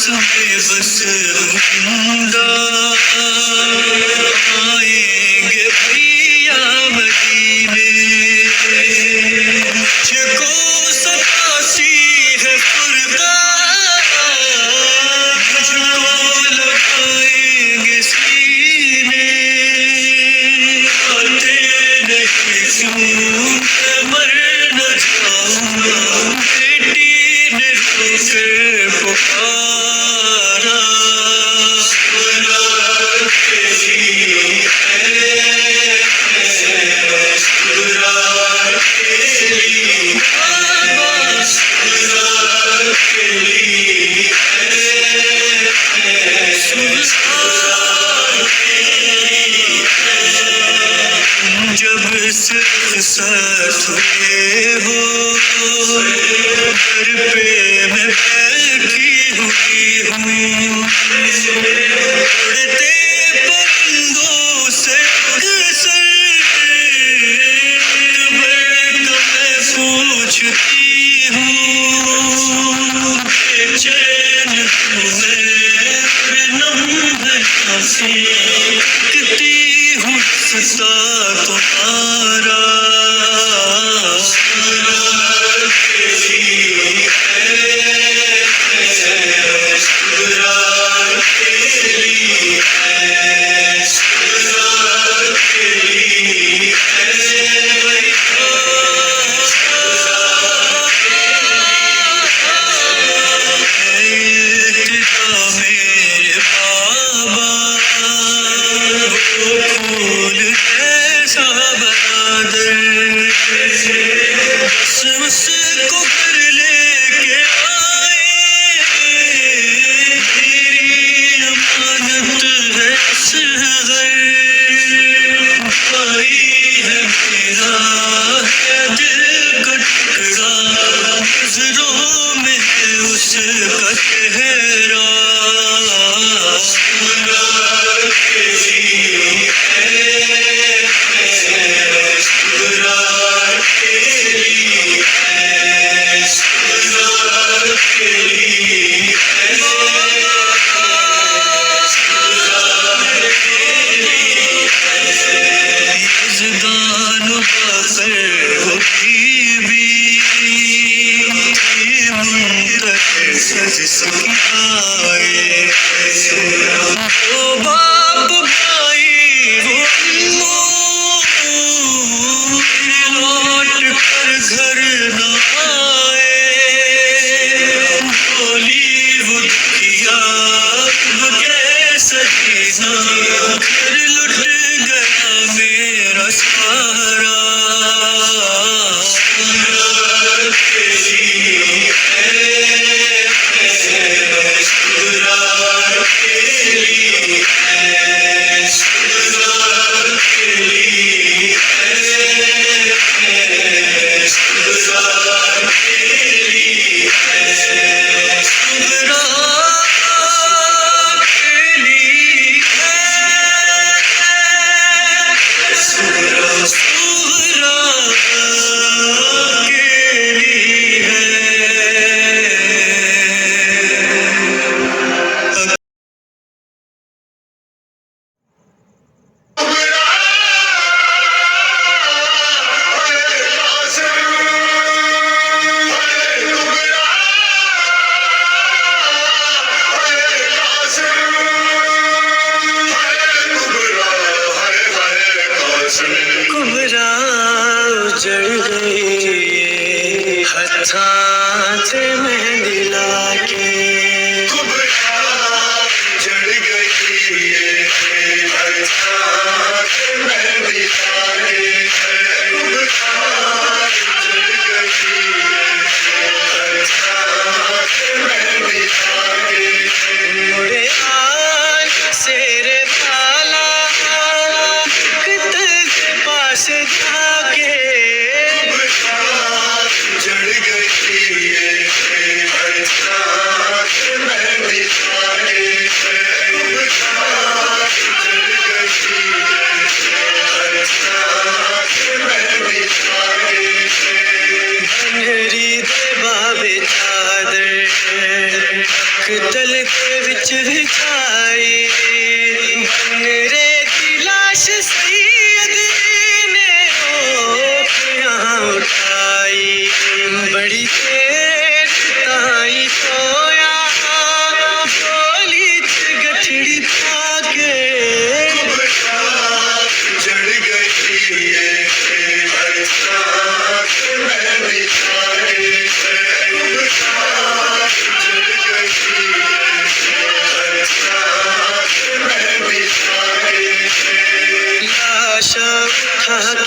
پاس میں بس زندہ آئیں گے بھیا مدینے مجھ کو ستاسی ہے فرقہ مجھ کو لگائیں گے سینے آتے نہیں کیوں مر نہ جاؤں بیٹی نے رو کر پکارا سرار کے لیے سرار کے لیے سرار کے لیے جب سے ساتھ ہوئے ہو در پہ میں بیٹھی ہوئی ہوں اڑتے پرندوں سے اکثر میں پوچھتی ہوں بے چین ہوں میں نم ہے کتی ہوں ستا تمہارا سرار کے لیے سرار کے لیے سرار کے لیے میرے بابا وہ پھول جیسا برادر بس اس کو گھر لے کے آئے تیری امانت ہے صغر بھائی ہے میرا ہے دل کا ٹکڑا نظروں میں ہے اس کا چہرہ سرار کے لیے سرار کے لیے سرار کے لیے یزدان باقر وہ بیوی منتظر سج سکھائے وہ باپ بھائی وہ لوٹ کر گھر نہ آئے بولی وہ دکھیا کیسا جینا گھر لٹ گیا میرا سارا سرار کے لیے سرار کے لیے سرار کے لیے سرار کے لیے ہاتھ میں دلا کے جڑ گئی ہاتھ میں دلا کے مڑے آج سیرے پالا قتل کے پاس جا کے جڑ گئی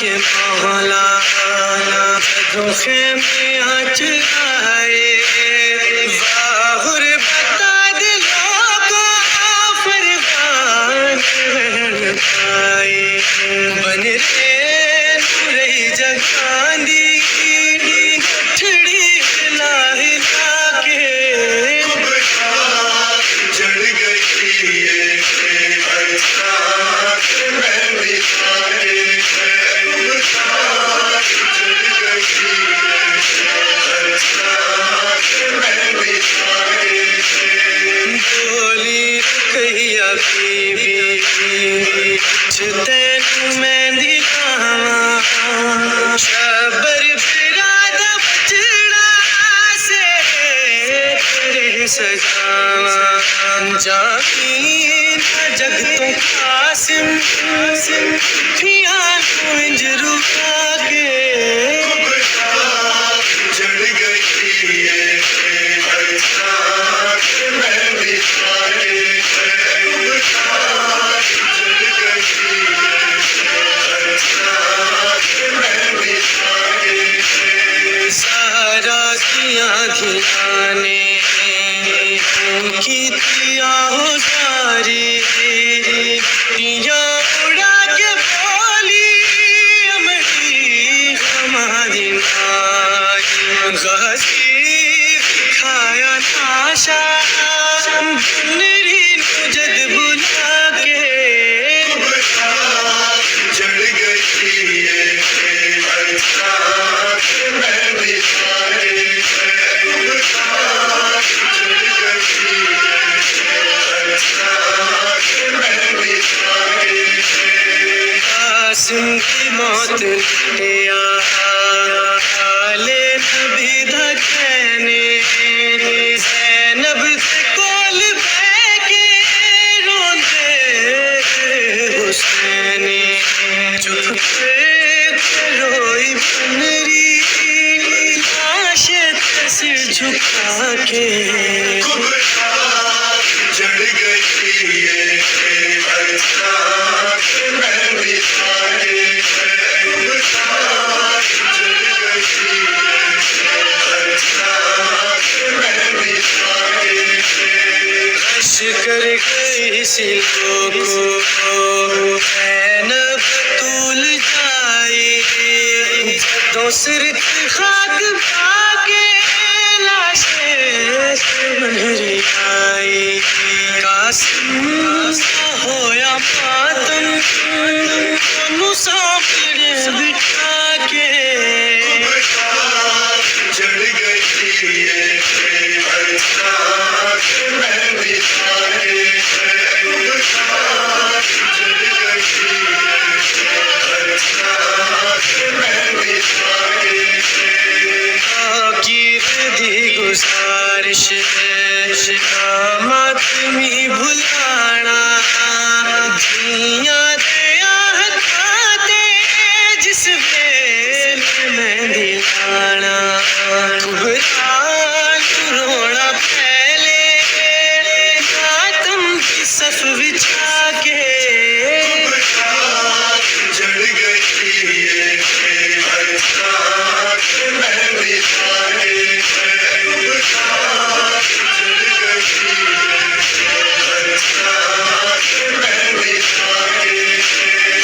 کے مولا جدوں خیمے چلائے واہ غربتہ دلوں کو فرمان پائے بن رہی جگان دی گٹھڑی ہلا ہلا کے جڑ گئی ہے برسات میں بھی سارے برسات جڑ گئی ہے برسات میں بھی سارے بولی کہیا بی تینوں میں دلاواں شبر براد بچڑا سے تیرے سجاواں جاگی جگ تو قاسم پھیاں انج رکا کے جڑ گئی ہے برسات میں بھی سارے برسات جڑ گئی ہے برسات میں بھی سارے سارا کیا دھیانے کی دیا ہو ساری دیا اڑا کے بولی امڑی ہماری غازی کھایا تاشا بنری جد بلا کے جڑ گئی ہے برسات میں بھی سارے برسات جڑ گئی ہے برسات میں بھی سارے قاسم کی موت لیا آلے نبی دھکینے زینب کے کول بے کے روندے حسینی چپ پہ روئی بنری لاش سر جھکا کے جڑ گئی ہے برسات میں بھی سارے برسات جڑ گئی ہے برسات میں بھی سارے غش کر گئی سی لوگوں این بطول جائی جدوں سرت خاک پاکے لاشیں بنری آئی قاسم کا ہویا ماتم انہوں سامنے بٹھا کے جڑ گئی ہے برسات میں بھی سارے برسات جڑ گئی ہے برسات میں بھی سارے آخر دی گزارش ماتمی بھلانا دنیا دیا ہتھاتے جس ویل میں دلانا کبران رونا پہلے ماتم کی صف بچھا کے جڑ گئی ہے برسات میں بھی سارے برسات جڑ گئی ہے برسات میں بھی سارے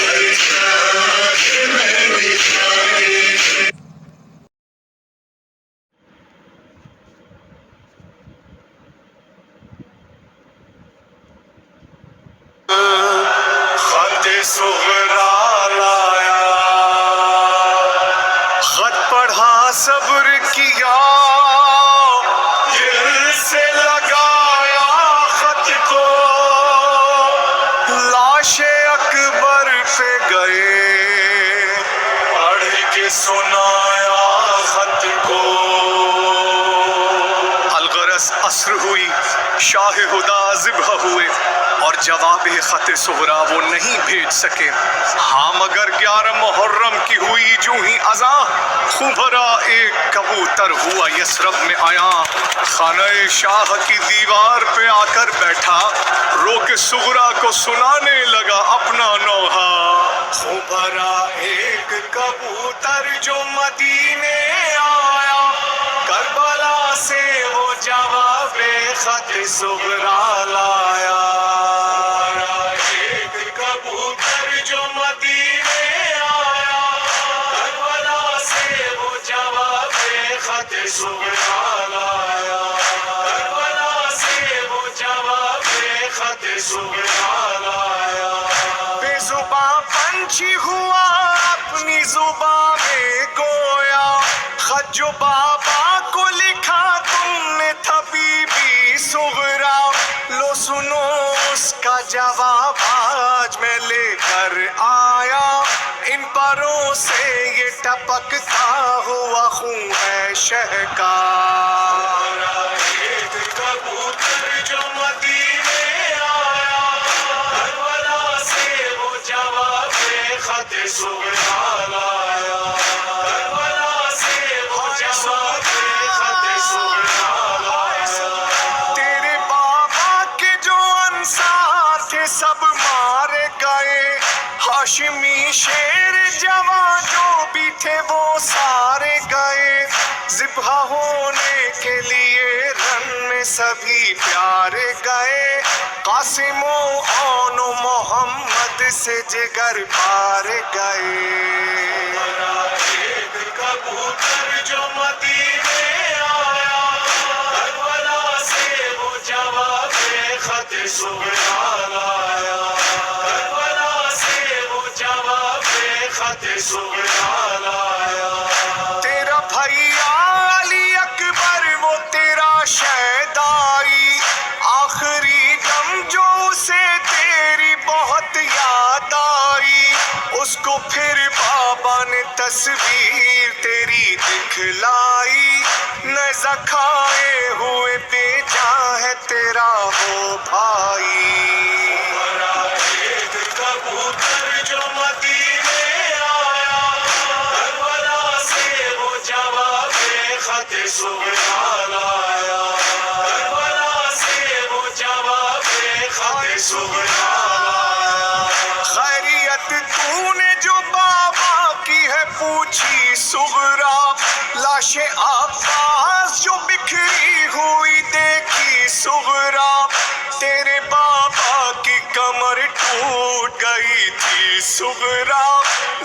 برسات میں بھی سارے خط صغرا لایا خط پڑھا صبر کیا دل سے لگایا خط کو لاش اکبر پہ گئے پڑھ کے سنایا خط کو الغرض عصر ہوئی، شاہ ہدا ذبح ہوئے اور جواب خط سغرا وہ نہیں بھیج سکے۔ ہاں مگر 11 محرم کی ہوئی جو ہی اذاں، خوبرا ایک کبوتر ہوا یثرب میں آیا، خانہ شاہ کی دیوار پہ آ کر بیٹھا، رو کے سغرا کو سنانے لگا اپنا نوحہ۔ خوبرا ایک کبوتر جو مدینے آیا، کربلا سے وہ جواب خط سغرا لایا۔ ایک کبوتر جو مدینے آیا، کربلا سے وہ جواب خط سغرا لایا، کربلا سے وہ جواب خط سغرا لایا۔ بے زباں پنچھی ہوا اپنی زباں میں گویا، خط جو بابا کو لکھا تم نے تھا بی بی سغرا، لو سنو اس کا جواب آج میں لے کر آیا، ان پروں سے یہ ٹپکتا ہوا خون ہے شہ کا۔ ایک کبوتر جو مدینے آیا، کربلا سے وہ جواب خط سغرا لایا، کربلا سے وہ جواب خط سغرا لایا۔ تیرے بابا کے جو انصار تھے سب مارے گئے، ہاشمی شیر جوان جو بھی تھے وہ سارے گئے، ذبح ہونے کے لیے رن میں سبھی پیارے گئے، قاسم و اون و محمد سے جگر پارے گئے۔ ایک کبوتر جو مدینے آیا، کربلا سے وہ جواب خط سغرا لایا، کربلا سے وہ جواب خط سغرا لایا۔ تیرا بھیا علی اکبر وہ تیرا شیدائی، آخری دم جو اسے تیری بہت یاد آئی، اس کو پھر بابا نے تصویر تیری دکھلائی، نیزہ کھائے ہوئے بیٹا ہے تیرا وہ بھائی۔ ایک کبوتر جو مدینے آیا، کربلا سے وہ جواب خط سغرا لایا، کربلا سے وہ جواب خط سغرا لایا۔ خیریت تو نے جو بابا کی ہے پوچھی سغرا، لاش عباس جو بکھری ہوئی دیکھی سغرا، تیرے بابا کی کمر ٹوٹ گئی تھی سغرا،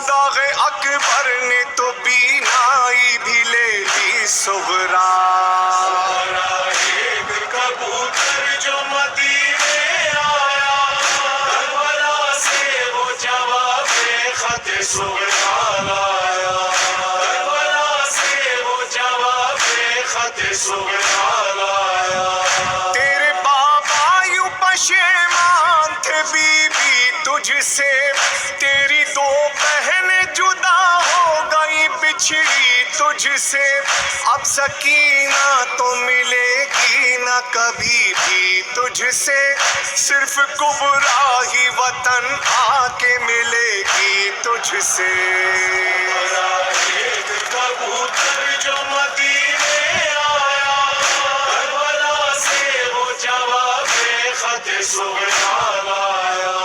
داغ اکبر نے تو بینائی بھی لے لی سغرا۔ ایک کبوتر جو مدینے آیا، کربلا سے وہ جواب خط سغرا لایا، کربلا سے وہ جواب خط سغرا لایا۔ تیرے بابا یوں پشیمان تھے بی بی تجھ سے، تیری دو بہنیں جدا ہو گئی بچھڑی تجھ سے، اب سکینہ تو ملے گی نہ کبھی بھی تجھ سے، صرف کبرا ہی وطن آ کے ملے گی تجھ سے۔ ایک کبوتر جو مدینے آیا، کربلا سے وہ جواب خط سغرا لایا،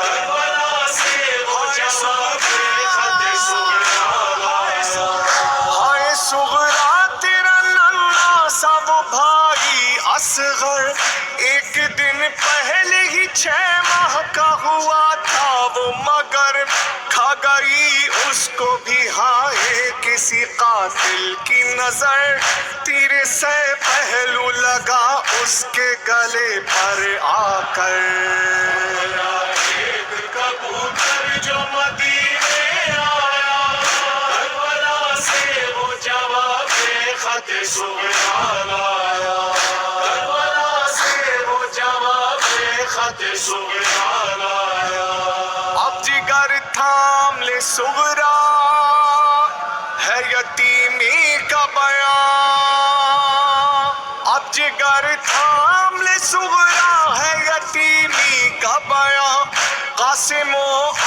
کربلا سے وہ جواب خط سغرا لایا۔ ہائے سغرا تیرا ننھا سا وہ بھائی اصغر، ایک دن پہلے ہی 6 ماہ کا ہوا تھا وہ مگر، کھا گئی اس کو بھی ہائے کسی قاتل کی نظر، تیرے سے پہلو لگا اس کے گلے پر آ کر۔ ایک کبوتر جو مدینے آیا، کربلا سے وہ جواب خط سغرا لایا، کربلا سے وہ جواب خط سغرا لایا۔ اب جگر تھام لے سغرا، ہے یتیمی کا بیان، اب جگر تھام لے صغرا ہے یتیمی کا بیاں، قاسم و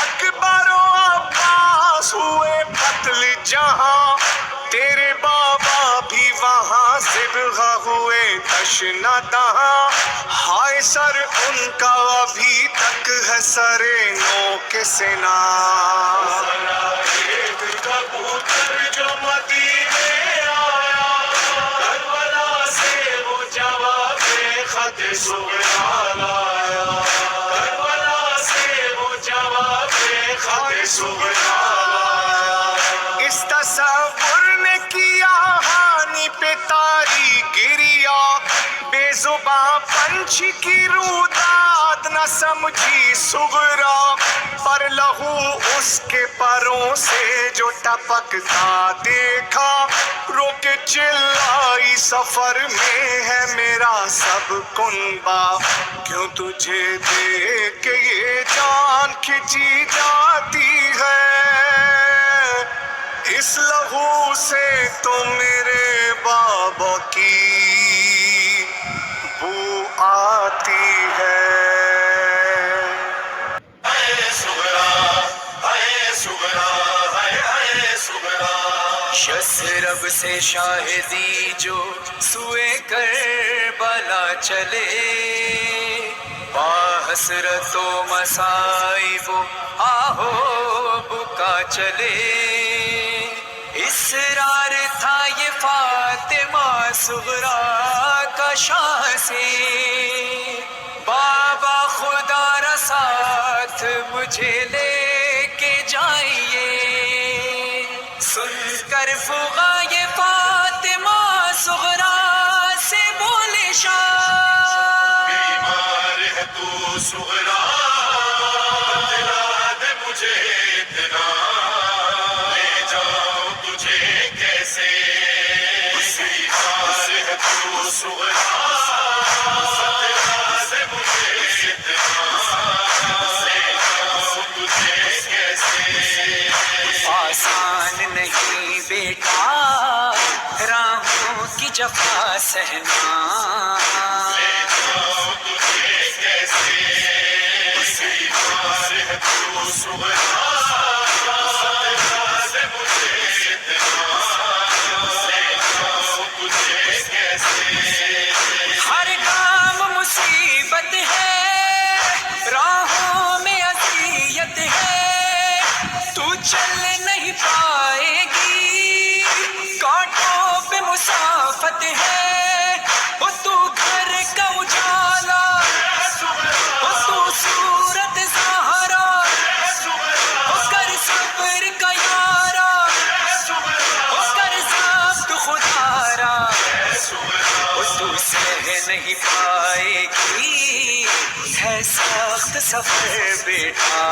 اکبر و عباس ہوئے قتل جہاں، تیرے بابا بھی وہاں صبغہ ہوئے تشنہ دہاں، ہائے سر ان کا ابھی تک ہے سر نو کے سنا۔ ایک کبوتر جو مدینے آیا، کربلا سے وہ جواب خط صغرا لایا، کربلا سے وہ جواب خط صغرا لایا۔ اس تصور نے کیا ہانی پہ تاری گریا، بے زباں پنچھی کی روداد نہ سمجھی صغرا، پر لہو اس کے پروں سے جو ٹپکتا دیکھا، رو کے چلائی سفر میں ہے میرا سب کنبہ، کیوں تجھے دیکھ کے یہ جان کھچی جاتی ہے، اس لہو سے تو میرے بابا کی بو آتی ہے۔ یثرب سے شاہدی جو سوئے کربلا چلے، با حسرت و مصائب و آہو بکا چلے، اصرار تھا یہ فاطمہ صغرا کا شاہ سے، بابا خدا را ساتھ مجھے لے کے جائیے، سن کر فغا یہ فاطمہ صغرا سے بولے شاہ، بیمار ہے تو صغرا، دلا دے مجھے اتنا، لے جاؤں تجھے کیسے، بیمار ہے تو صغرا، دلا دے مجھے اتنا، لے جاؤں تجھے کیسے۔ آسان نہیں بیٹا راہوں کی جفا سہنا، لے جاؤں تجھے کیسے، بیمار ہے تو صغرا، دلا دے مجھے اتنا، لے جاؤں تجھے کیسے۔ ہر کام مصیبت ہے، راہوں میں اذیت ہے، تو چل نہیں پائے گی، کانٹوں پہ مسافت ہے، وہ تو گھر کا اجالا، وہ تو صورت زہرا، وہ کر صبر کا یارا، وہ کر ضبط خدارا، وہ تو سہ نہیں پائے گی، ہے سخت سفر بیٹا،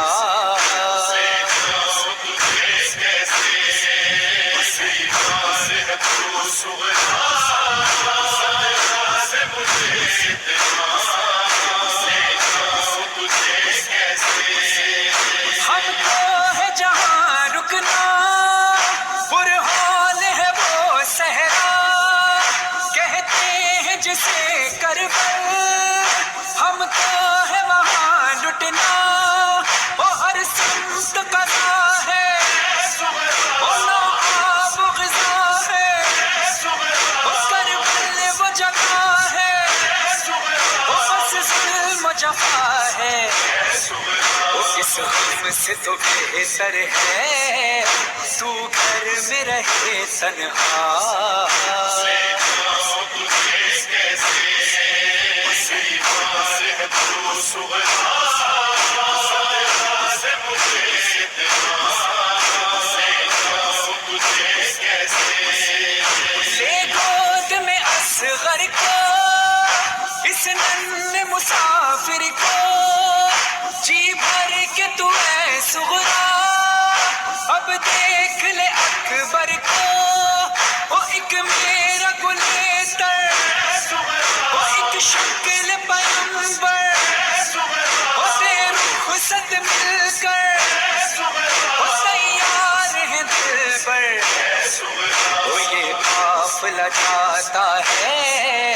ہم کو ہے جہاں رکنا، برحال ہے وہ صحرا، کہتے ہیں جسے کربل، ہم کو ہے وہاں لٹنا، وہ ہر سمت قضا ہے، وہ نوآب غذا ہے، وہ کربل وہ جگہ ہے، وہ بس ظلم و جفا ہے، وہ اس غم سے تو بہتر ہے تو گھر میں رہے تنہا، لے گود میں اصغر کو، اس ننھے مسافر کو، جی بھر کے تو اے صغرا، اب دیکھ لے اکبر کو، وہ ایک میرا گلیتر، وہ ایک شکل پیغمبر، وہ بے رخصت مل کر، وہ تیار ہیں دل پر، وہ یہ قافلہ جاتا ہے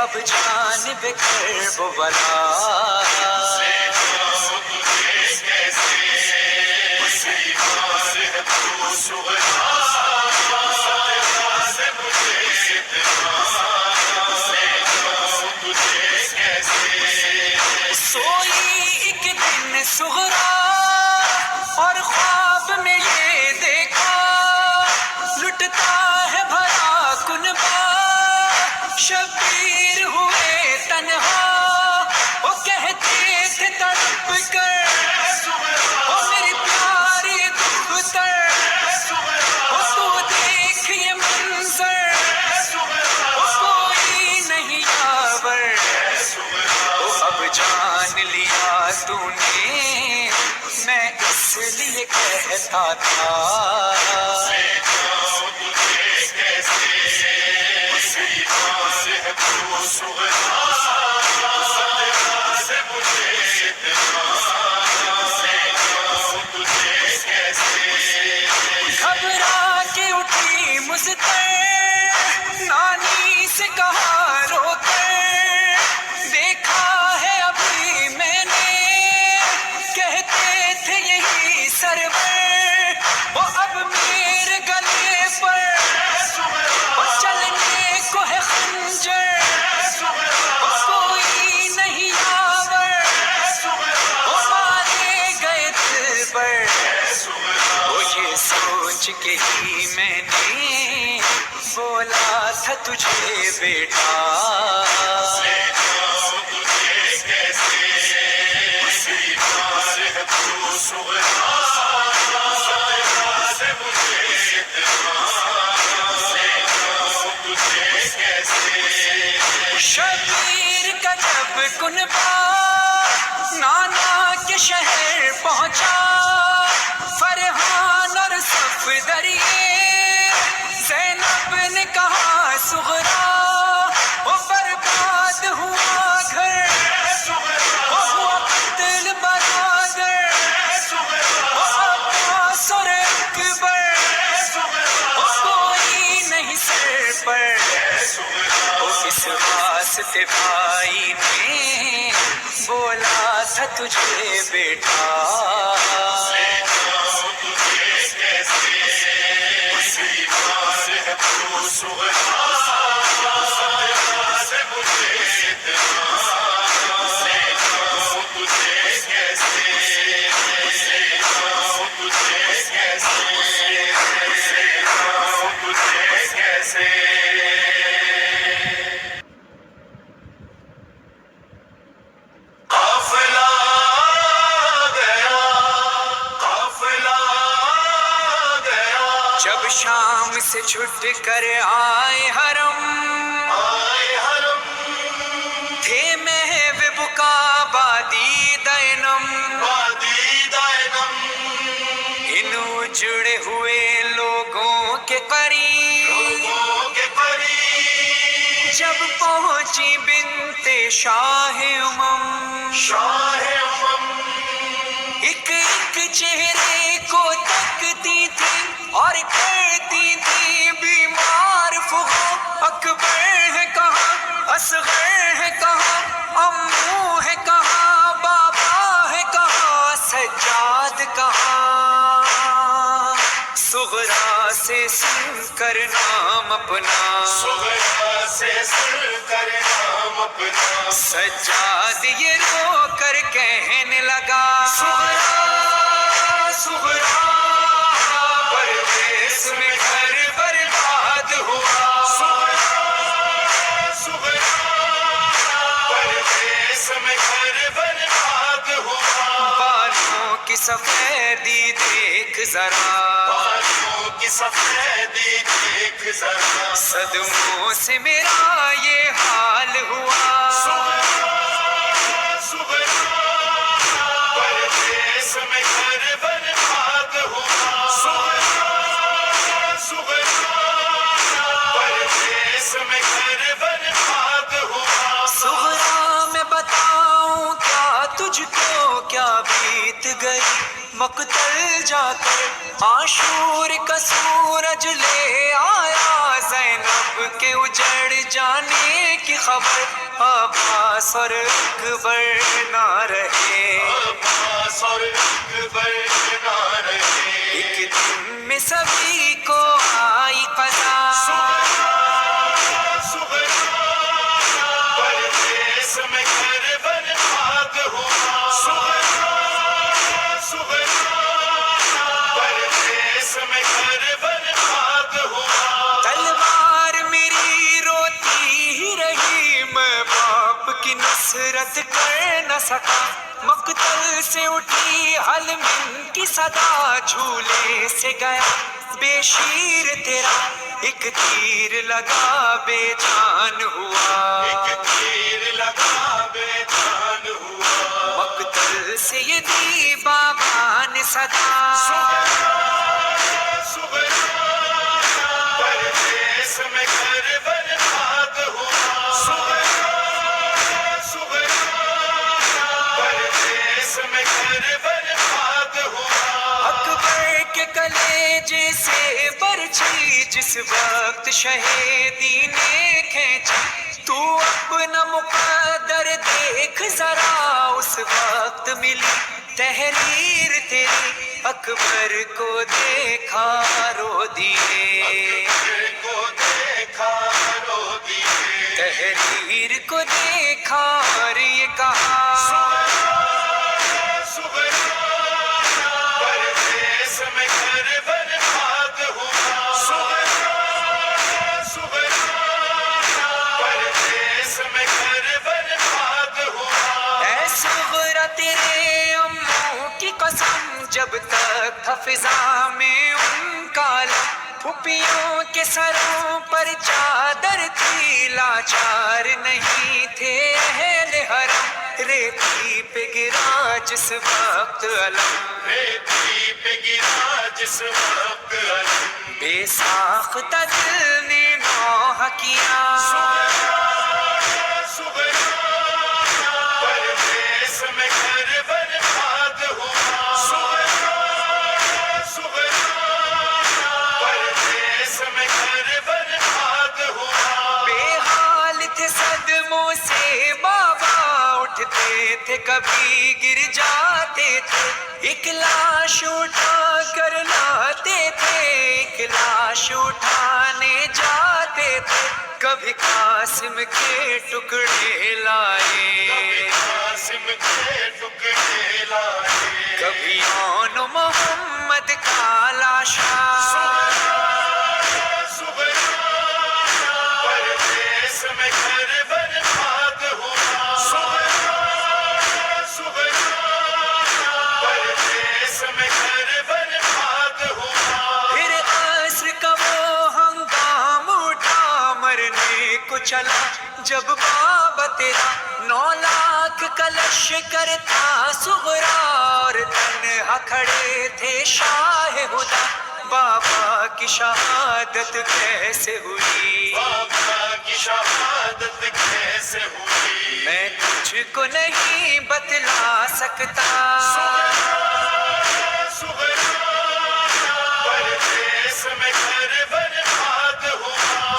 اب جانب کربلا سوئی ایک دن سغرا اور خواب میں یہ دیکھا لٹتا ہے بھرا کنبا شبیر ہوئے تنہا وہ کہتے تھے تڑپ کر وہ میری پیاری دختر وہ تو دیکھ یہ منظر وہ کوئی نہیں یاور اب جان لیا تو نے میں اس لیے کہتا تھا گھبرا کے اٹھی مزتر نانی سے کہا رو کر دیکھا ہے ابھی میں نے کہتے تھے یہی سرور وہ اب میرے گلے پر وہ چلنے کو ہے خنجر وہ کوئی نہیں یاور وہ مارے گئے دل پر وہ یہ سوچ کے ہی میں نے بولا تھا تجھے بیٹا شبیر کا جب کنبا نانا کے شہر پہنچا فرحان اور صفدریے زینب نے کہا سغرا وہ برباد ہوا گھر وہ ہوا قتل برادر وہ عباس اور اکبر وہ کوئی نہیں سر پر اس واسطے بھائی نے بولا تھا تجھے بیٹا جب شام سے چھٹ کر آئے حرم تھے محو بکا بادی دینم ان اجڑے ہوئے لوگوں کے قریب جب پہنچی بنت شاہ ایک ایک چہرے کو تکتی تھی اور کرتی تھی بیمار فغو اکبر ہے کہاں اصغر ہے کہاں امو ہے کہاں بابا ہے کہاں سجاد کہاں صغرا سے سن کر نام اپنا سجاد یہ رو کر کہنے لگا صغرا پردیس میں گھر برباد ہوا پردیس میں گھر برباد ہوا بالوں کی سفیدی دیکھ ذرا صدموں سے میرا یہ حال ہوا پردیس میں گھر برباد ہوا پردیس میں گھر برباد ہوا صغرا میں بتاؤں کیا تجھ کو کیا بیت گئی مقتل جا کر عاشور کا سورج لے آیا، زینب کے اجڑ جانے کی خبر عباس اور اکبر نہ رہے، عباس اور اکبر نہ رہے، ایک دن میں سبھی کو آئی قضا، پردیس میں گھر برباد ہوا، پردیس میں گھر برباد ہوا، تلوار میری روتی ہی رہی، میں باپ کی نصرت کر نہ سکا، مقتل سے اٹھی حلمن کی صدا، جھولے سے گیا بے شیر تیرا، ایک تیر لگا بے جان ہوا، ایک تیر لگا بے جان ہوا، مقتل سے یہ دی بابا نے صدا، پردیس میں گھر برباد ہوا، پردیس میں گھر برباد ہوا، اکبر کے کلیجے سے برچھی جس وقت شہیدی نے کھینچی، تو اپنا مقدر دیکھ ذرا، اس وقت ملی تحریر تیری، اکبر کو دیکھا رو دیے، کو دیکھا رو دیے، تحریر کو دیکھا اور یہ کہا، پردیس میں گھر برباد ہوا، پردیس میں گھر برباد ہوا، اے صغرا تیرے اموں کی قسم، جب تک تھا فضا میں ان کا علم، پھوپھیوں کے سروں پر چادر تھی، لاچار نہیں تھے اہل حرم، ریتی پہ گرا جس وقت علم، ریتی پہ گرا جس وقت علم، بے ساختہ دل نے نوحہ کیا، پردیس میں گھر برباد ہوا، پردیس میں گھر برباد ہوا، بے حال تھے صدموں سے بابا، اٹھتے تھے کبھی گر جاتے تھے، ایک لاش اٹھا کر لاتے تھے، ایک لاش اٹھانے جاتے تھے، کبھی قاسم کے ٹکڑے لائے، قاسم کے ٹکڑے لائے، کبھی اون محمد کا لاشا، پردیس میں گھر برباد ہوا، پردیس میں گھر برباد ہوا، پھر عصر کا وہ ہنگام اٹھا، مرنے کو چلا جب بابا تیرا، 9 لاکھ کا لشکر تھا صغرا، اور تنہا کھڑے تھے شاہ ہدا، بابا کی شہادت کیسے ہوئی، بابا کی شہادت کیسے ہوئی، میں تجھ کو نہیں بتلا سکتا، پردیس میں گھر برباد ہوا،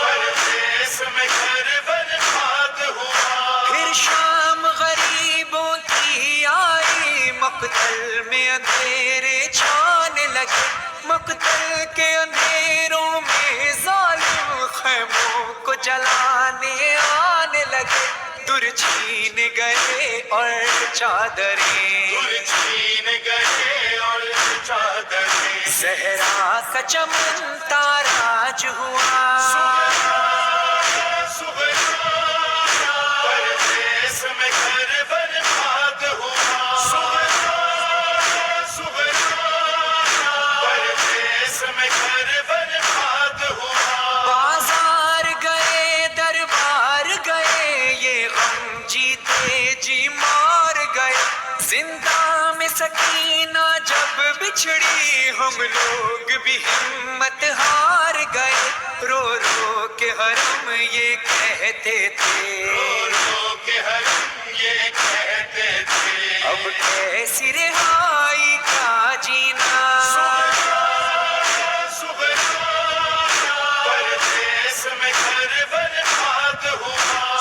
پردیس میں گھر برباد ہوا، پھر شام غریبوں کی آئی، مقتل میں اندھیرے چھانے لگے، مقتل کے اندھیروں میں ظالم خیموں کو جلانے آنے لگے، در چھین گئے اور چادریں، چھین گئے اور چادریں، زہرا کا چمن تاراج ہوا، پردیس میں گھر برباد ہوا، پردیس میں گھر برباد ہوا، بازار گئے دربار گئے، یہ غم جیتے جی مار گئے، زندہ میں سکینہ جب بچھڑی، ہم لوگ بھی ہمت ہار گئے، رو رو کے حرم یہ کہتے تھے، رو کے حرم یہ کہتے کیسی رہائی کا جینا پردیس میں گھر برباد ہوا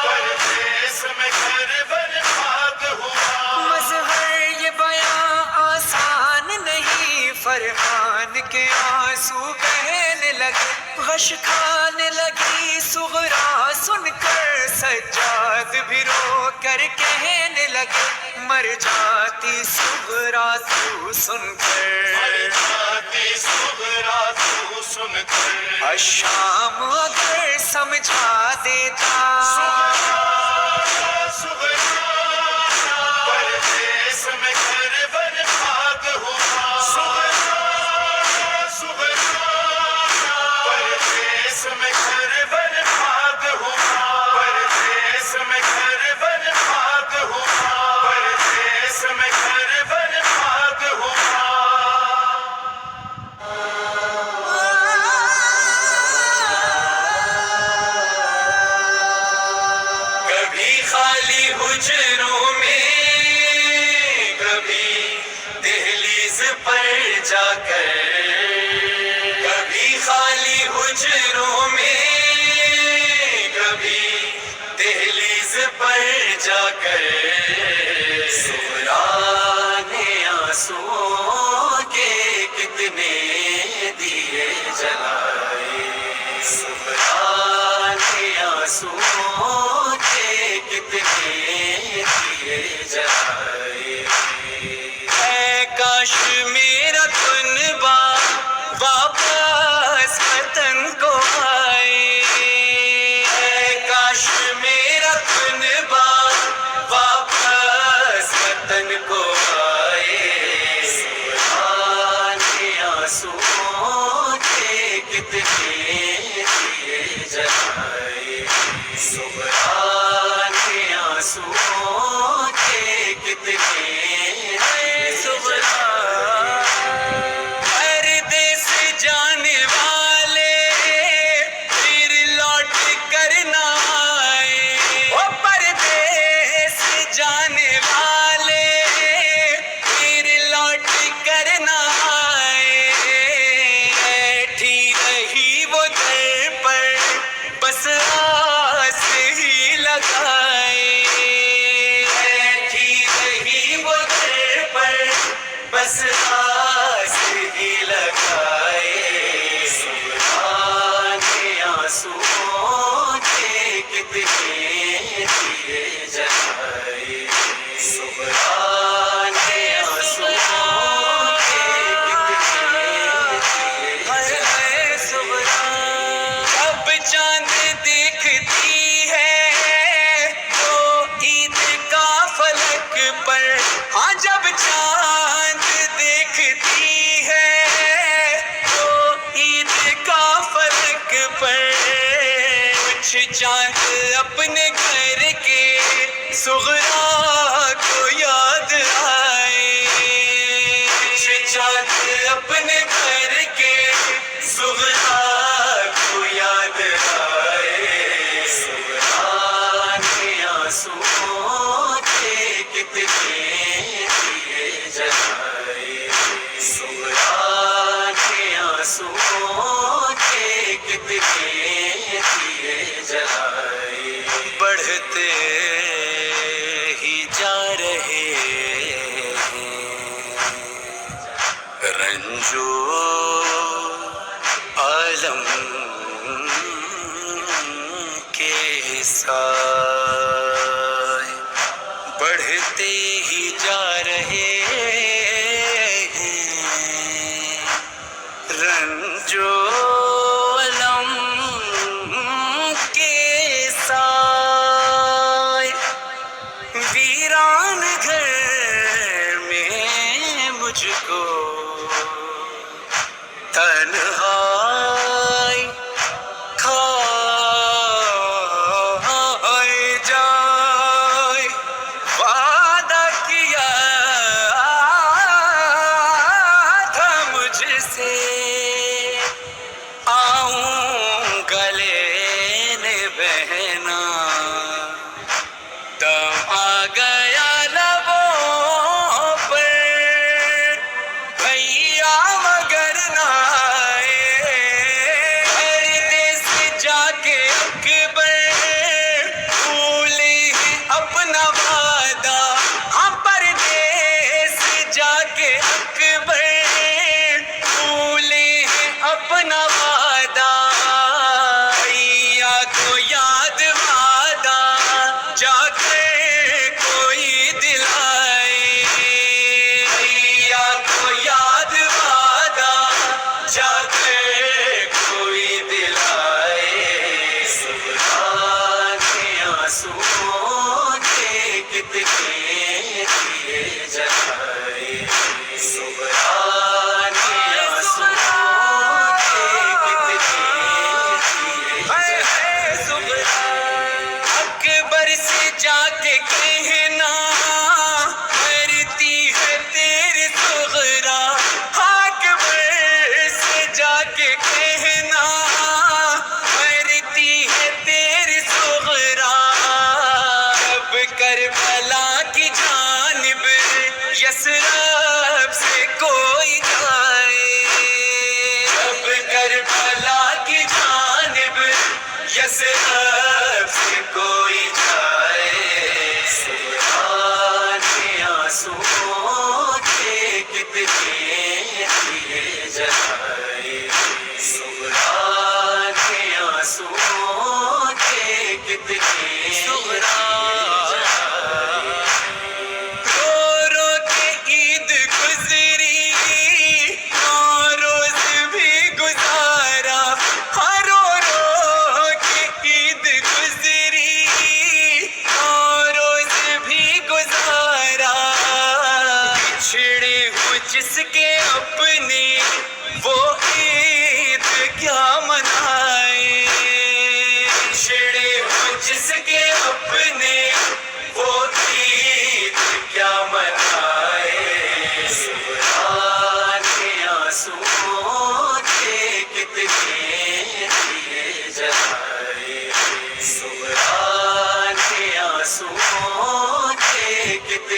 پردیس میں گھر برباد ہوا مظہر یہ بیاں آسان نہیں فرحان کے آنسو بہنے لگے غش کھانے لگی صغرا سن کر سجاد بھی رو کر کہنے لگے مر جاتی صغرا تو سن کر الشام اگر سمجھا دیتا پردیس میں گھر برباد ہوا پردیس میں گھر برباد ہوا پردیس میں گھر برباد ہوا پردیس میں گھر برباد ہوا کبھی خالی حجروں میں کبھی دہلیز پر جا کر کبھی خالی حجروں میں کبھی دہلیز پر جا کر صغرا نے آنسوؤں کے کتنے دیے جلائے صغرا نے آنسوؤں کے کتنے دیے جلائے اے کاش میرا تنبا واپس وطن کو آئے اے کاش میرا تنبا واپس وطن کو آئے صغرا نے آنسوؤں کے کتنے دیے جلائے صغرا نے آنسوؤں کے کتنے صغرا پردیس جانے والے پھر لوٹ کر نہ آئے وہ پردیس جانے والے پھر لوٹ کر نہ آئے بیٹھی رہی وہ در پر بس آس ہی لگائے بیٹھی رہی وہ در پر بس آس ہی لگائے صغرا نے آنسوؤں کے کتنے دیے جلائے صغرا نے آنسوؤں کے کتنے دیے جلائے صغرا جب چاند دیکھتی ہے تو عید کا فلک پر ہاں جب چاند دیکھتی ہے تو عید کا فلک پر کچھ چاند اپنے گھر کے صغرا کو یاد آئے کچھ چاند اپنے گھر کے صغرا کو یاد آئے صغرا نے آنسوؤں کے کتنے دیے جلائے صغرا نے آنسوؤں کے کتنے دیے جلائے بڑھتے ہی جا رہے ہیں رنجو عالم کے سائے بڑھتے ہی جا رہے ہیں رنجو عالم کے سائے ویران گھر میں مجھ کو تنہائی کھائے جائے وعدہ کیا تھا مجھ سے آؤں گلے نے بہنا کیسے اب سے کوئی جائے سبحان آنسوؤں کے کتنے دیے جلائے سبحان آنسوؤں کے کتنے دیے جلائے رو رو کے عید گزری روز بھی گزارا ہر رو رو کے عید گزری روز بھی گزارا بچھڑے ہو جس کے اپنے وہ عید کیا منائے بچھڑے ہو جس کے اپنے وہ عید کیا منائے سبحان آنسوؤں کے کتنے دیے جلائے سبحان آنسوؤں کے کتنے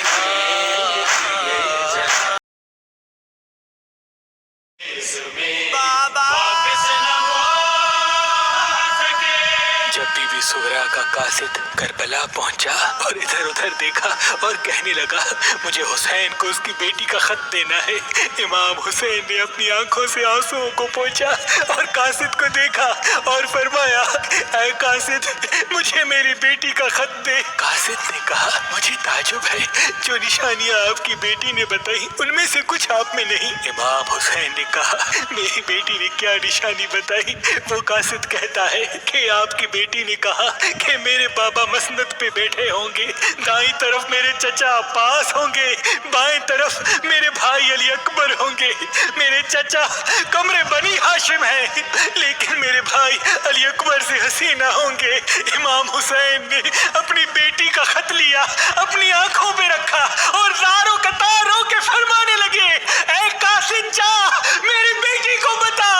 دیے جلائے بابا جب بی بی سغرا کا قاصد کربلا پہنچا اور ادھر ادھر دیکھا اور کہنے لگا مجھے حسین کو اس کی بیٹی کا خط دینا ہے امام حسین نے اپنی آنکھوں سے آنسوؤں کو پوچھا اور قاصد کو دیکھا اور فرمایا اے قاصد مجھے میری بیٹی کا خط دے قاصد نے کہا مجھے تعجب ہے جو نشانیاں آپ کی بیٹی نے بتائی ان میں سے کچھ آپ میں نہیں امام حسین نے کہا میری بیٹی نے کیا نشانی بتائی وہ قاصد کہتا ہے کہ آپ کی بیٹی نے کہا کہ میرے بابا مسند پہ بیٹھے ہوں گے دائیں طرف میرے چچا عباس ہوں گے بائیں طرف میرے بھائی علی اکبر ہوں گے میرے چچا کمرے بنی ہاشم ہیں لیکن میرے بھائی علی اکبر سے حسینہ ہوں گے امام حسین نے اپنی بیٹی کا خط لیا اپنی آنکھوں پہ رکھا اور زاروں قطار رو کے فرمانے لگے اے قاصد جا میری بیٹی کو بتا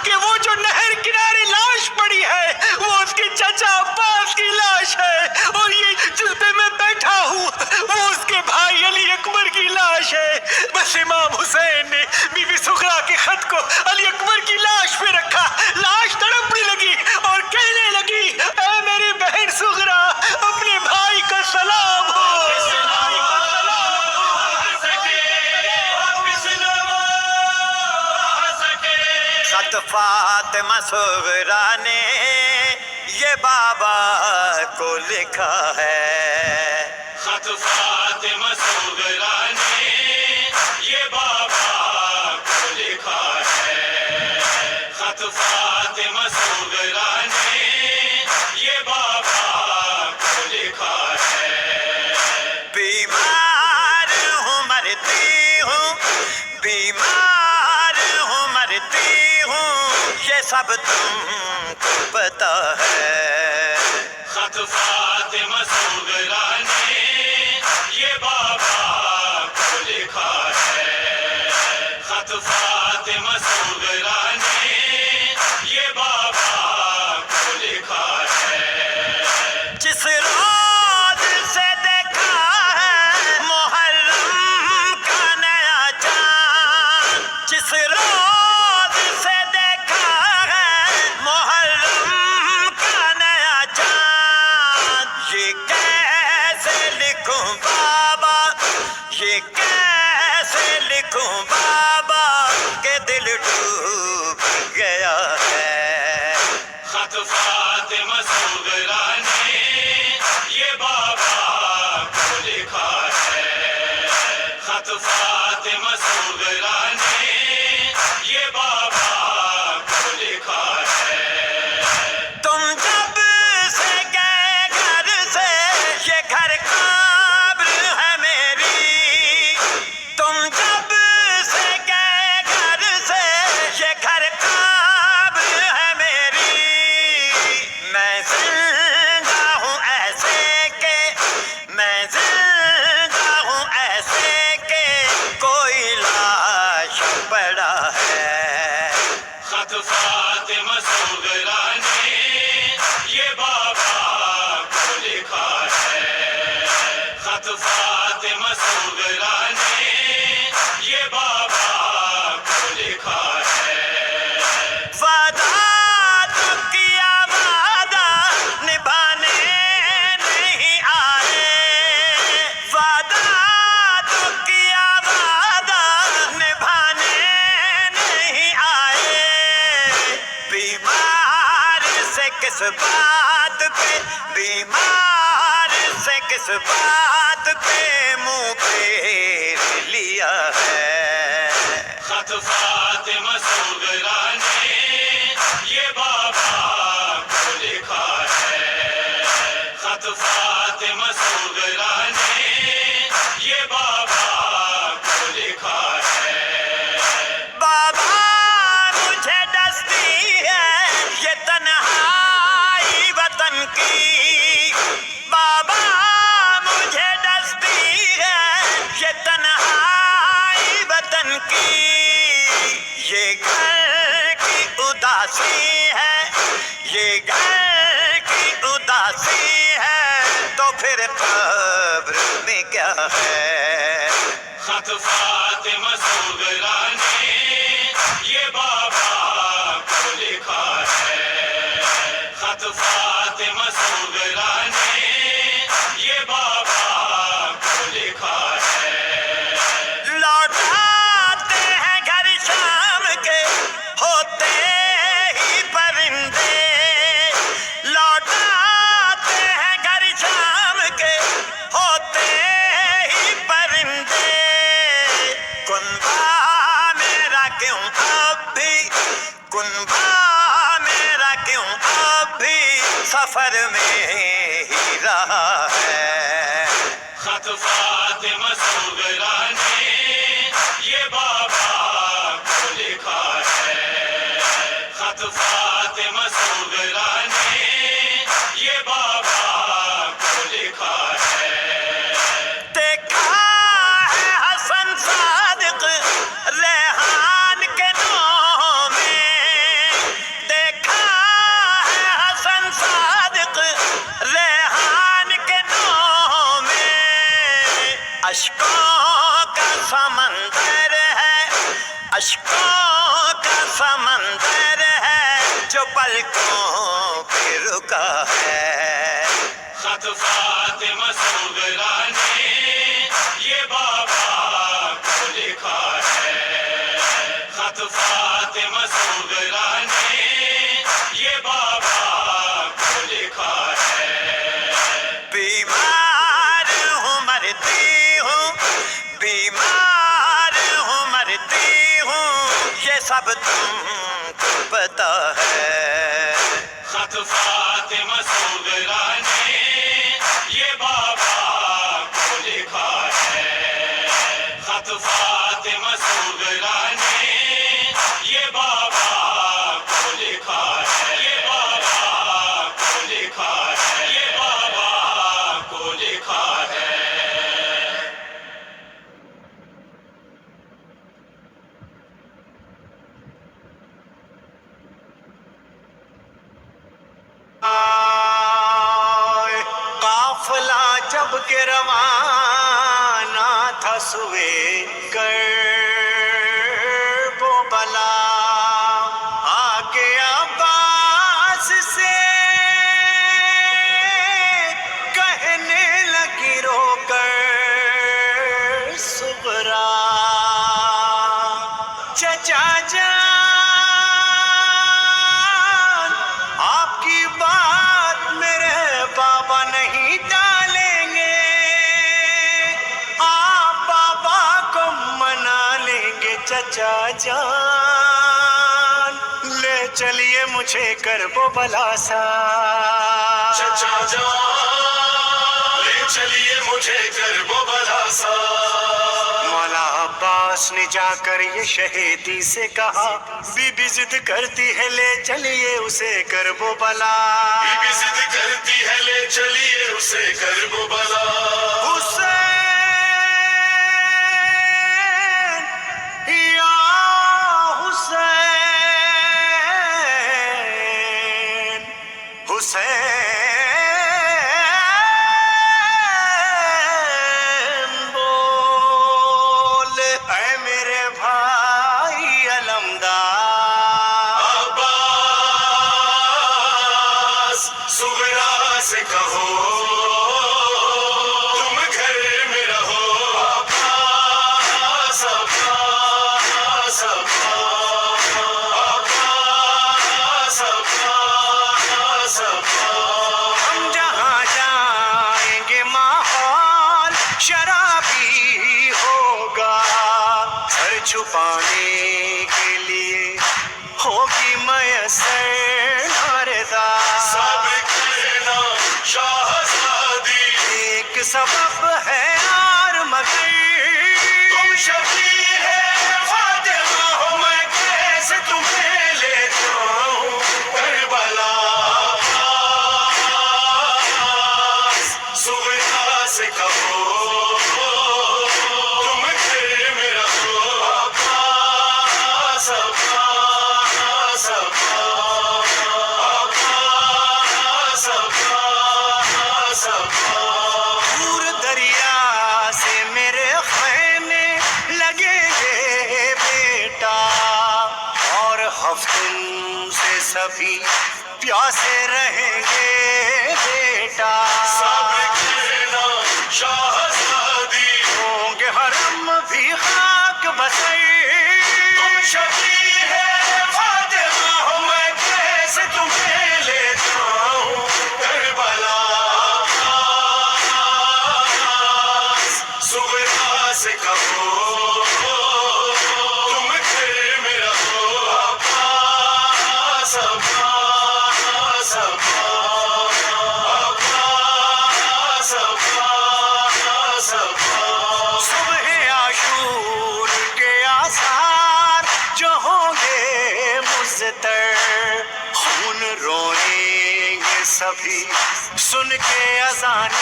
کہ وہ جو نہر کنارے لاش پڑی ہے وہ اس کے چچا عباس کی لاش ہے اور یہ جس پہ میں بیٹھا ہوں وہ اس کے بھائی علی اکبر کی لاش ہے بس امام حسین نے بی بی سغرا کے خط کو علی اکبر کی لاش پہ رکھا لاش تڑپنے لگی اور کہنے لگی اے میری بہن سغرا اپنے بھائی کا سلام ہو خط فاطمہ سغرا نے یہ بابا کو لکھا ہے خط فاطمہ سغرا نے یہ بابا کو لکھا ہے خط فاطمہ سغرا نے یہ بابا کو لکھا ہے بیمار ہوں مرتی ہوں بیمار ہوں مرتی ہوں یہ سب تم کو پتا ہے خط فاطمہ سغرا نے یہ بابا کو لکھا ہے خط فاطمہ سغرا نے یہ بابا کو لکھا ہے جس روز سے دیکھا ہے محرم کا نیا چاند جس روز سے دیکھا ہے محرم کا نیا چاند یہ کیسے لکھوں بابا یہ کیسے لکھوں بابا کہ دل ڈوب گیا ہے خط فاطمہ سغرا نے یہ بابا کو لکھا ہے خط فاطمہ سغرا نے یہ بابا کو لکھا ہے تم جب سے گئے گھر سے یہ گھر قبر ہے میری تم جب سے گئے گھر سے یہ گھر قبر ہے میری میں زندہ ہوں ایسے کہ میں زندہ ہوں ایسے کہ کوئی لاش پڑا ہے خط فاطمہ سغرا نے یہ بابا کو لکھا ہے خط فاطمہ سغرا نے یہ بابا کو لکھا ہے وعدہ تو کیا وعدہ کس بات پہ، بیمار سے کس بات پہ منہ پھیر لیا ہے. خط فاطمہ صغرا نے یہ بابا کو لکھا ہے. خط فاطمہ صغرا نے یہ بابا کو لکھا ہے. بابا مجھے ڈستی ہے یہ تنہائی وطن کی، بابا مجھے ڈستی ہے یہ تنہائی وطن کی. یہ گھر کی اداسی ہے، یہ گھر کی اداسی ہے، تو پھر قبر میں کیا ہے. خط فاطمہ صغرا نے یہ بابا کو لکھا ہے. خط فاطمہ صغرا نے یہ بابا کو لکھا ہے. لوٹاتے ہیں گھر شام کے ہوتے ہی پرندے، لوٹاتے ہیں گھر شام کے ہوتے ہی پرندے. کنبہ میرا کیوں اب بھی، کنبہ میرا کیوں اب بھی سفر میں ہی رہا ہے. خط فاطمہ صغرا نے یہ بابا کو لکھا ہے. خط فاطمہ صغرا نے یہ بابا کو لکھا ہے. دیکھا ہے حسن صادق ریحان کے نام میں، دیکھا ہے حسن صادق ریحان کے نام میں. اشکوں کا سمندر ہے، اشکوں کا سمندر ہے جو پلکوں پہ رکا ہے. خط فاطمہ صغرا نے یہ بابا کو لکھا ہے. خط فاطمہ صغرا نے یہ بابا کو لکھا ہے. بیمار ہوں مرتی ہوں، بیمار ہوں مرتی ہوں، یہ سب تم کو پتا ہے. خط فاطمہ صغرا نے یہ بابا کو لکھا ہے. خط فاطمہ صغرا نے یہ بابا کو لکھا ہے. یہ بابا کو لکھا ہے. یہ بابا کو لکھا ہے. قافلہ جب کہ روانہ تھا سوے کرب و بلا، آگے عباس سے کہنے لگی رو کر صغرا، چچا جان آپ کی بات میرے بابا نہیں ٹالیں گے، آپ بابا کو منا لیں گے. چچا جان لے چلیے مجھے کرب و بلا سا، چچا جان لے چلیے مجھے کرب و بلا سا. مولا عباس نے جا کر یہ شہیدی سے کہا، بی بی ضد کرتی ہے لے چلیے اسے کرب و بلا. بی بی ضد کرتی ہے لے چلیے اسے کرب و بلا. حسین یا حسین، حسین بول اے میرے بھائی علمدار. عباس صغرا سے کہو تم گھر میں رہو. عباس عباس عباس عباس عباس شرابی ہوگا. سر چھپانے کے لیے ہوگی میسر ناردا. سب کرنا شہزادی ایک سبب ہے یار مگر تم شفیع ہے فاطمہ ہو میں کیسے تمہیں لے جاؤں کربلا. صبح سے کہو تم گھر میں رہو عباس عباس عباس عباس عباس. دور دریا سے میرے خیمے لگیں گے بیٹا اور ہفتوں سے سبھی پیاسے رہیں گے بیٹا. سب کرنا شہزادی ہوں گے حرم بھی خاک بسر. تم شفیع ہے فاطمہ ہو میں کیسے تمہیں لے جاؤں کربلا. صبح سے کہو تم گھر میں رہو عباس عباس عباس عباس عباس. صبح عاشور کے آثار جو ہوں گے مزتر خون روئیں گے سبھی سن کے اذان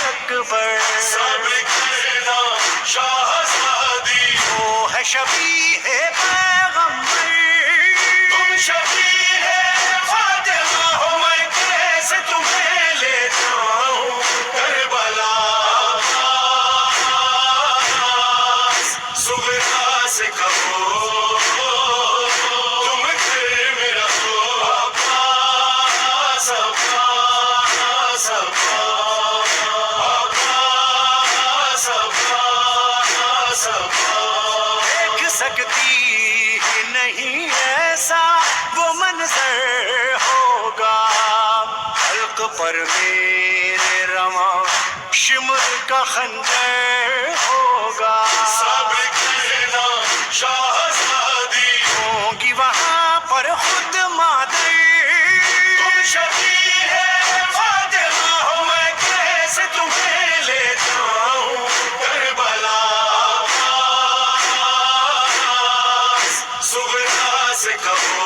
اکبر. سب کرنا شہزادی وہ ہے شفیع پیغمبر. تم شفیع ہے فاطمہ ہو میں کیسے تمہیں لے جاؤں کربلا. صبح سے کہو تم گھر میں رہو عباس عباس عباس عباس عباس. دیکھ سکتی ہی نہیں ایسا وہ منظر ہوگا. حلق پر میرے رواں شمر کا خنجر ہوگا. سب کرنا شہزادی ہوں گی وہاں پر خود مادر. تم شفیع ہے فاطمہ ہو میں کیسے تمہیں لے جاؤں کربلا. صبح سے کہو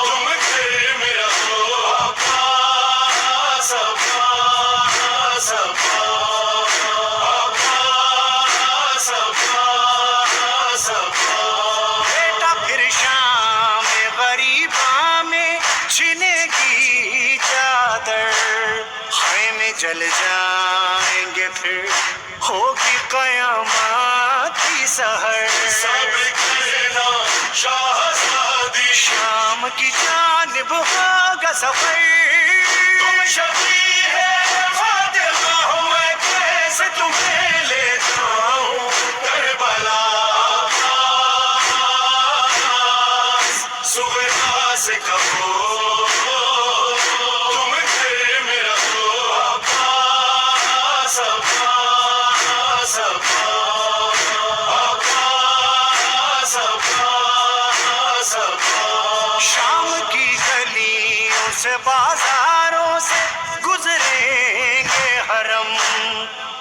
تم گھر میں رہو عباس عباس عباس عباس عباس. بیٹا پھر شام غریباں میں چھنے گی چادر. خیمے جل جائیں گے پھر ہوگی قیامت کی سحر. سب کرنا شہزادی شام کی جانب ہوگا سفر. تم شفیع ہے فاطمہ ہو میں کیسے تمہیں لے جاؤں کربلا. صبح سے کہو تم گھر میں رہو عباس عباس عباس عباس عباس. شام کی گلیوں سے بازاروں سے گزریں گے حرم.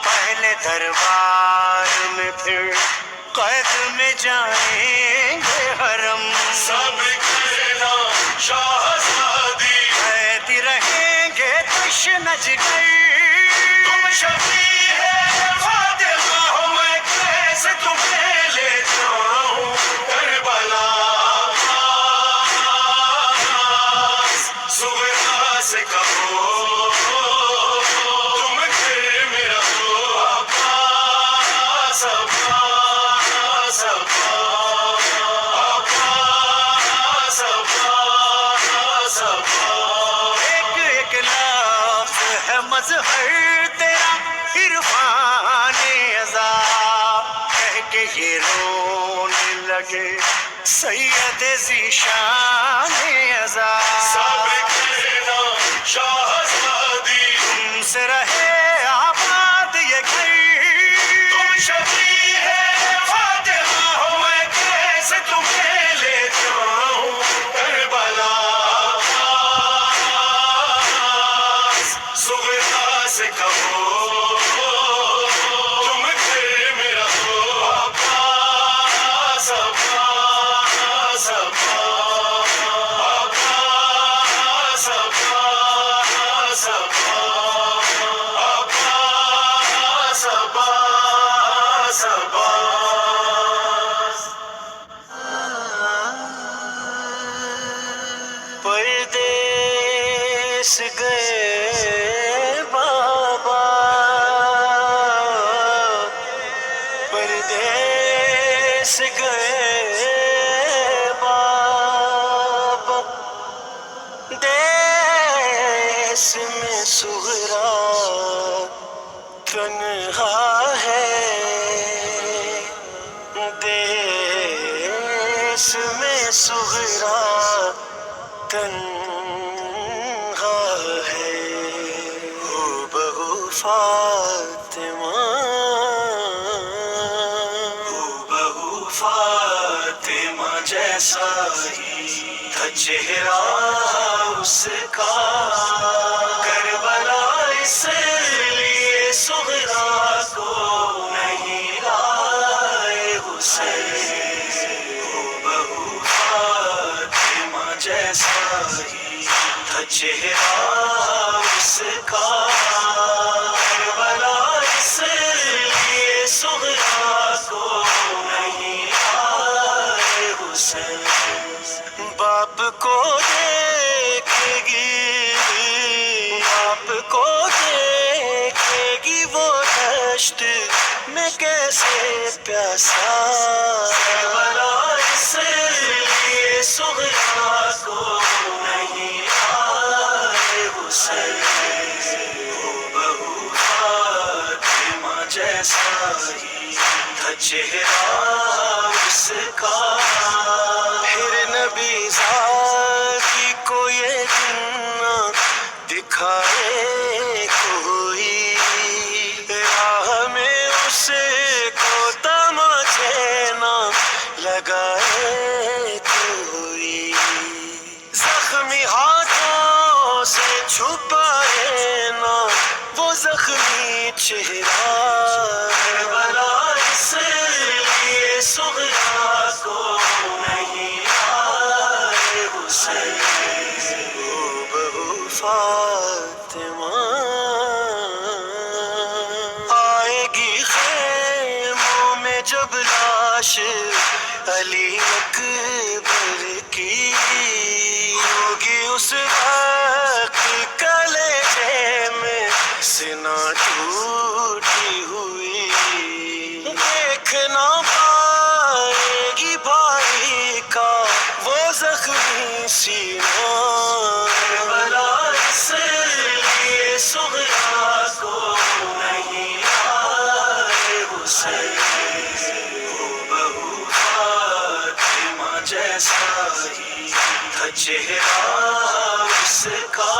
پہلے دربار میں پھر قید میں جائیں گے حرم. سب کرنا شہزادی قید رہیں گے تشنج گئے. تم شفیع ہے فاطمہ ہو میں کیسے تمہیں لے جاؤں کربلا. صبح سے کہو تم گھر میں رہو عباس عباس عباس عباس عباس عباس. ایک ایک لفظ ہے مظہر تیرا عرفان ازا. کہہ کے یہ رونے لگے سید ذیشان ازا. سب کرنا شہزادی تم سے رہے آباد گئے بابا، پردیس گئے بابا، دیس میں سغرا تنہا ہے، دیس میں سغرا تنہا ہے، ہو بہو فاطمہ، ہو بہو فاطمہ جیسا ہی تھا چہرہ اس کا، کربلا اس لیے سغرا کو نہیں لائے حسین، ہو بہو فاطمہ جیسا ہی تھا چہرہ اس کا، کربلا اس لیے سغرا کو نہیں لائے حسین، باپ کو دیکھے گی، باپ کو دیکھے گی وہ دشت میں کیسے پیاسا، کربلا اس لیے سغرا کو نہیں لائے حسین، ہو بہو فاطمہ جیسا ہی تھا چہرہ اس کا، پھر نبی ذاتی کو یہ دن نہ دکھائے کوئی، راہ میں اسے کو تماچے نہ لگائے کوئی، زخمی ہاتھوں سے چھپائے نہ وہ زخمی چہرہ، کربلا اس لیے سغرا کو نہیں لائے حسین، ہو بہو فاطمہ، آئے گی خیموں میں جب لاش علی اکبر کی، ہوگی اس وقت کلیجے میں سنا ٹوٹی ہوئی، دیکھ نہ پائے گی بھائی کا وہ زخمی سینہ، کربلا اس لیے سغرا کو نہیں لائے حسین، ہو بہو فاطمہ جیسا ہی تھا چہرہ اس کا،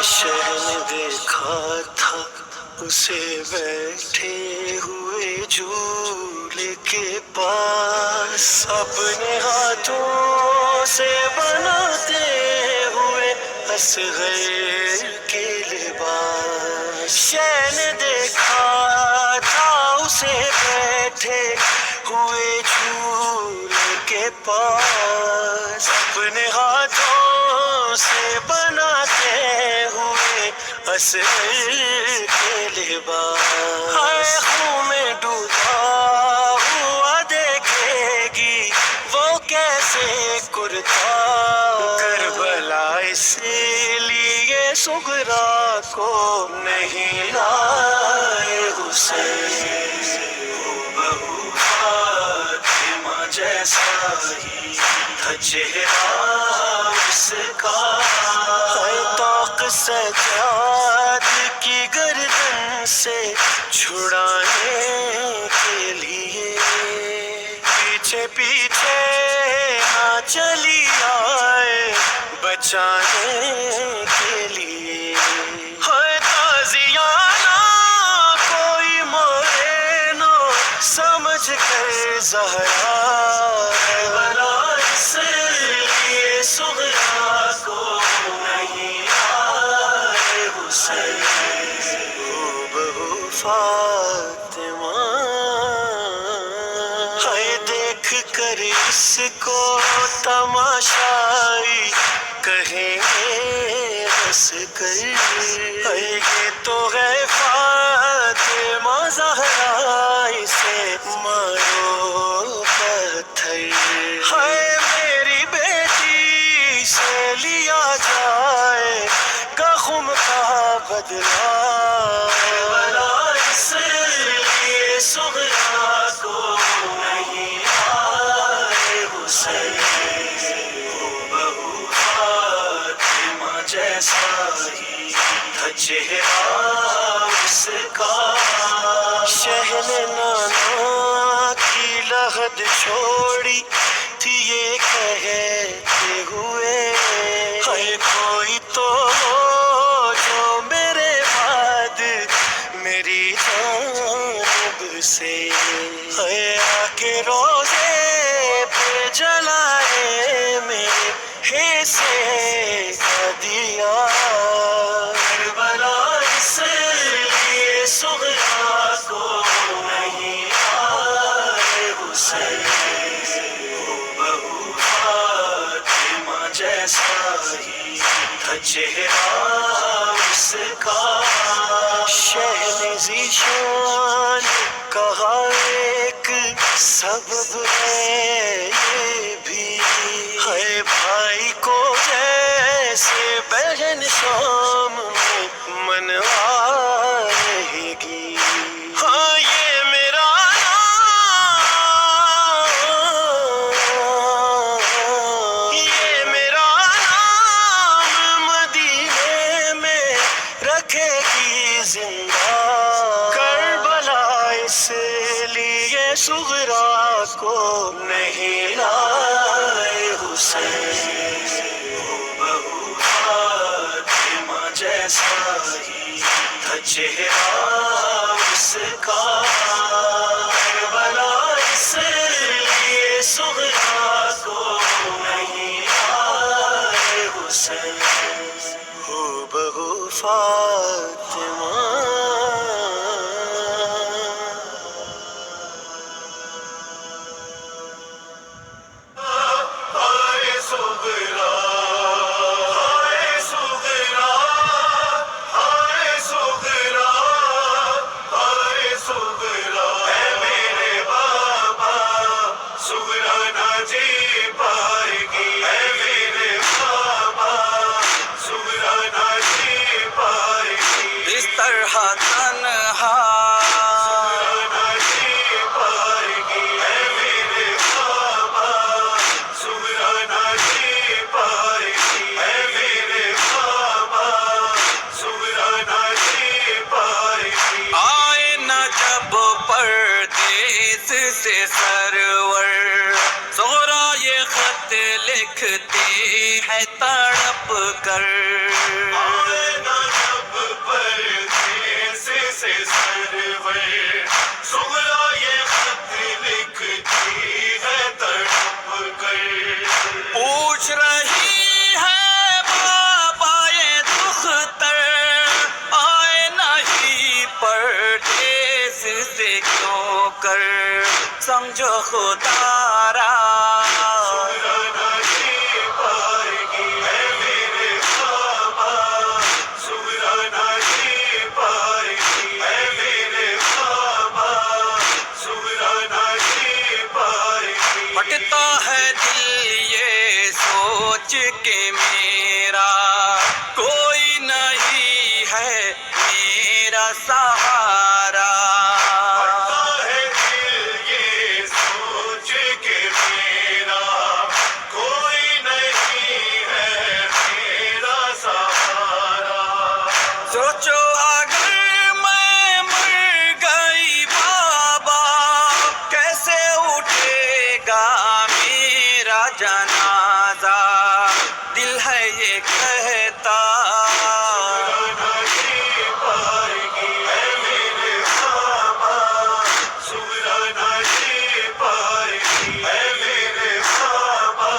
شہ نے دیکھا تھا اسے بیٹھے ہوئے جھولے کے پاس، اپنے ہاتھوں سے بناتے ہوئے اصغر کے لباس، شہ نے دیکھا تھا اسے بیٹھے ہوئے جھولے کے پاس، اپنے ہاتھوں سے بناتے ہوئے اصغر کے لباس، ہائے خون میں ڈوبا ہوا دیکھے گی وہ کیسے کرتا، کربلا اس لیے سغرا کو نہیں لائے حسین، ہو بہو فاطمہ جیسا ہی تھا چہرہ اس کا، ہے طاق سجاد کی گردن سے چھڑانے کے لیے، پیچھے پیچھے نہ چلی آئے بچانے کے لیے، ہے تازیانہ کوئی مورے نہ سمجھ کر زہرا، کربلا اس لیے سغرا کو نہیں لائے حسین، ہو بہو فاطمہ، ہے دیکھ کر اس کو تماشائی کہیں گے ہنس کر، یہ تو ہے فاطمہ زہرا، اسے مارو پتھر، ہے میری بیٹی سے لیا جائے بدلا کربلا اس لیے صغرا کو نہیں آئے حسین، ہو بہو فاطمہ جیسا ہی تھا چہرہ اس کا، شہن نانا کی لحد چھوڑی تھی یہ کہتے ہوئے، ہے کوئی تو ہو جو میرے بعد میری جانب سے، ہے آ کے روزے پہ جلائے میرے حصے کا دیا، کربلا اس لیے صغرا کو نہیں آئے حسین، ہو بہو فاطمہ جیسا ہی تھا چہرہ اس کا، شہن ذیشان کہا ایک سبب ہے یہ بھی، ہے بھائی کو جیسے بہن شام میں منوائے گی، ہاں یہ میرا نام، یہ میرا نام مدینے میں رکھے گی زندہ، کربلا اس لیے صغرا کو نہیں لائے حسین، ہو بہو فاطمہ جیسا ہی تھا چہرہ اس کا، کربلا اس لیے صغرا کو نہیں آئے حسین، ہو بہو فاطمہ۔ ہائے صغرا، ہائے صغرا، ہائے صغرا، ہائے صغرا، اے میرے بابا صغرا نہ جی پائے گی، اے میرے بابا صغرا نہ جی پائے گی، اس طرح تنہا صغرا نہ جی پائے گی، اے میرے بابا صغرا نہ جی پائے گی، اے میرے بابا صغرا نہ جی پائے گی، آئے نہ جب پردیس سے سرور، زہرا یہ خط لکھتی ہے تڑپ کر، آئے نہ جب پردیس سے سرور، صغرا یہ خط لکھتی ہے تڑپ کر، پوچھ رہی ہے بابا یہ دختر، آئے نہیں پردیس سے کیوں کر، سمجھو خدا را صغرا نہ جی پائے گی، اے میرے بابا صغرا نہ جی پائے گی، اے میرے بابا صغرا نہ جی پائے گی، پھٹتا ہے دل یہ سوچ کے میرا کوئی نہیں ہے میرا سہارا، پڑتا ہے دل یہ سوچ کے میرا کوئی نہیں ہے میرا سہارا، سوچو اگر میں مر گئی بابا کیسے اٹھے گا میرا جنازہ، دل ہے یہ کہتا صغرا نہ جی پائے گی، اے میرے بابا صغرا نہ جی پائے گی، اے میرے بابا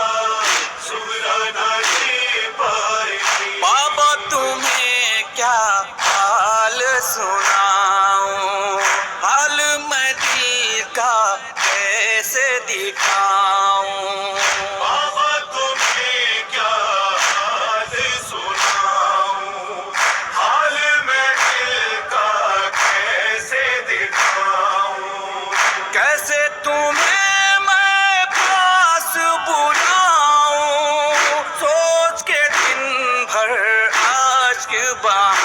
صغرا نہ جی پائے گی، بابا تمہیں کیا حال سناؤں، حال میں دل کا کیسے دکھاؤں، بابا تمہیں کیا حال سناؤں، حال میں دل کا کیسے دکھاؤں، کیسے تمہیں میں پاس بلاؤں، سوچ کے دن بھر اشک بہاؤں،